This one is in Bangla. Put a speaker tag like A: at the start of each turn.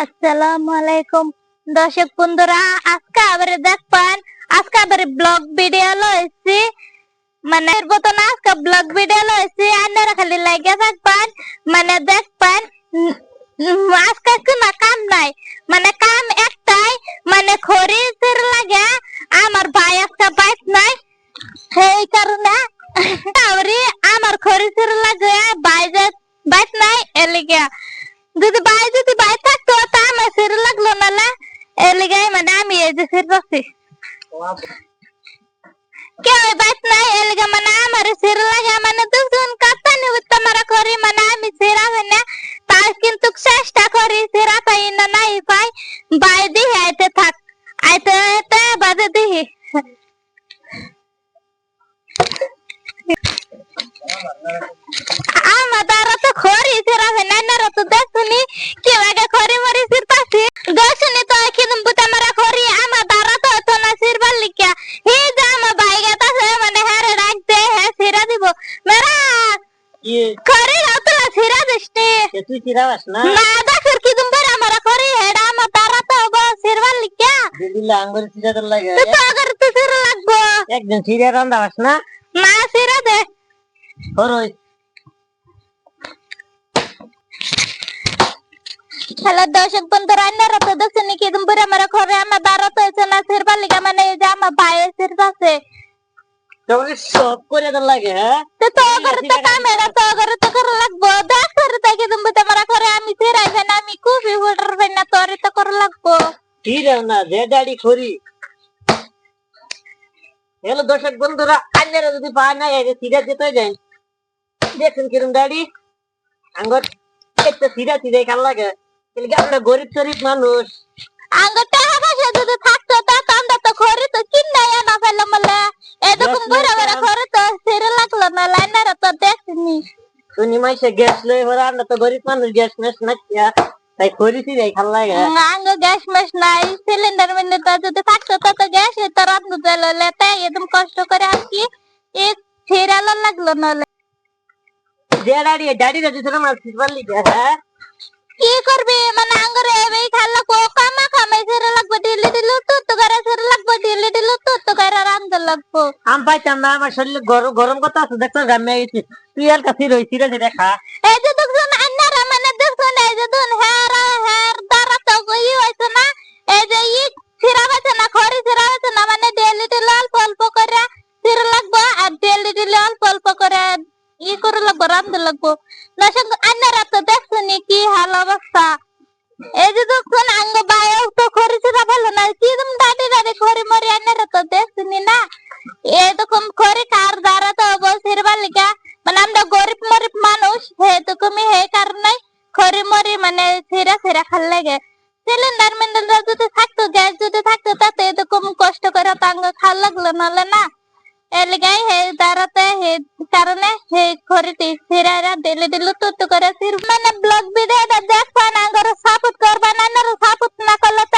A: আসসালামু আলাইকুম দর্শক বন্ধুরা, আজকে আবার দেখবেন আজকে আবার ব্লগ ভিডিও লইছি। মানে বর্তমানে আজকে ব্লগ ভিডিও লইছি, আপনারা খালি লাইকে থাকবেন। মানে দেখবেন আজকে কোনো কাম নাই, মানে কাম একটাই, মানে খরিচের লাগে আমার ভাই আজকে বাইক নাই, সেই কারণে আমার খরিচের লাগে বাইক নাই এলিগা। যদি ভাই থাকতো তা আমার সির লাগলো না এলিগাই, মানে আমি এই যে সির পাচ্ছি কেউ বাইক নাই এলিগা, মানে আমার সির লাগে। মানে দুজন কাতানি উত্তমারা করি, মানে আমি সিরা হয় না, তাই কিন্তু চেষ্টা করি সিরা পাই না নাই পাই বাই দিহি আইতে থাক আইতে আইতে বাজে দিহি। আমার দ্বারা তো খড়ি সিরা হয় না, না তো দেখুনি কেউ আগে খড়ি মরি সির পাচ্ছি দেখুনি তো কিন্তু বুতামারা খড়ি আমার দ্বারা তো হতো না সিরবার লিখা। হে যা আমার ভাই গাতা মানে হারে রাখতে হ্যাঁ সিরা দিব মেরা খড়ি হতো না সিরা দিসনি
B: তুই সিরাবাস না
A: না দেখর কি তুমি আমারা খড়ি হেডা আমার দ্বারা তো হবো সিরবার লিখা
B: দিদিলা আঙ্গুর সিরা তোর লাগে
A: তো আগে তো সির লাগবো
B: একদিন সিরা রান্দাবাস না
A: না সিরা দে
B: হরই।
A: হ্যালো দর্শক বন্ধুরা, আপনারা তো দেখছেন কি দুপুরে আমার ঘরে আমার দ্বারা তো হচ্ছে না সিরবার লিগা, মানে এই যে আমার ভাইয়ের সির আছে
B: তোকে সব করে তোর লাগে। হ্যাঁ
A: তো ঘরে তো ক্যামেরা তো ঘরে তো করে লাগবো দেখ করে তো কি দুপুরে আমার ঘরে আমি সিরাইবে না, আমি কুফি উঠবে না, তোরে তো করে লাগবো
B: সিরাও না যে দাড়ি খড়ি। হ্যালো দর্শক বন্ধুরা, আপনারা যদি পায় না এই যে সিরা যেতে যাই দেখুন কিরম দাড়ি আঙ্গুর একটা সিরা সিরা খাল লাগে। কিন্তু আমরা গরিব শরীফ মানুষ,
A: আঙ্গ টাকা পয়সা যদি থাকতো তা আমরা তো ঘরে তো কিনাই না ফেলে মলে এরকম ঘরে ঘরে ঘরে তো সিরে লাগলো না লাইনারা তো দেখনি
B: শুনি মাইসে গ্যাস লই ভরা। আমরা তো গরিব মানুষ, গ্যাস মেস না তাই খড়ি সিরা খাল লাগে।
A: আঙ্গ গ্যাস মেস নাই, সিলিন্ডার মিলিন্ডার যদি থাকতো তো গ্যাস তো রান্না জ্বালালে তাই একদম কষ্ট করে আর কি এই ফেরালো লাগলো নলে
B: যে দাড়ি রাজি তোর মাছ সিরবার লিগে। হ্যাঁ
A: কি করবি, মানে আঙ্গরে এই খালা কো কামা কামাই ছেড়ে লাগবে, দিল্লি দিল্লি তো করে ছেড়ে লাগবে, দিল্লি দিল্লি তো করে রান্না লাগবো।
B: আম পাইতাম না, আমার শরীরে গরম গরম কথা আছে দেখছো গামে গেছি। তুই আর কাছে রই সিরা সিরা খা।
A: এই যে দেখুন আন্নারা মানে দেখুন এই যে দুন হের দ্বারা তো ই হইছে না, এই যে ই ছিড়া হইছে না, খড়ি ছিড়া হইছে না, মানে ডেলি ডেলি অল্প অল্প করে ছিড়া লাগবো আর ডেলি ডেলি অল্প অল্প করে ই করে লাগবো, রান্ধতে লাগবো। দর্শক আন্নারা তো দেখুন কি হাল অবস্থা। এই যে দেখুন আঙ্গ বায়ও তো খড়ি ছিড়া ভালো না, কি তুমি দাঁড়ি দাঁড়ি খড়ি মরি আন্নারা তো দেখুনি না এরকম খড়ি কার দ্বারা তো বসিরবার লিগা, মানে আমরা গরিব মরিব মানুষ তুমি হে কারণে খড়ি মরি মানে ছিড়া ছিড়া খাল লাগে। সিলিন্ডার মিলিন্ডার যদি থাকতো, গ্যাস যদি থাকতো তাতে এরকম কষ্ট করে তাঙ্গ খাল লাগলো নালে না এলিগাই হে দাঁড়াতে হে কারণে হে খড়িটি ছিড়া ডেলি ডেলি তো করে সির। মানে ব্লগ ভিডিওটা দেখবেন আঙ্গর সাপোর্ট করবেন, আনার সাপোর্ট না করলে তো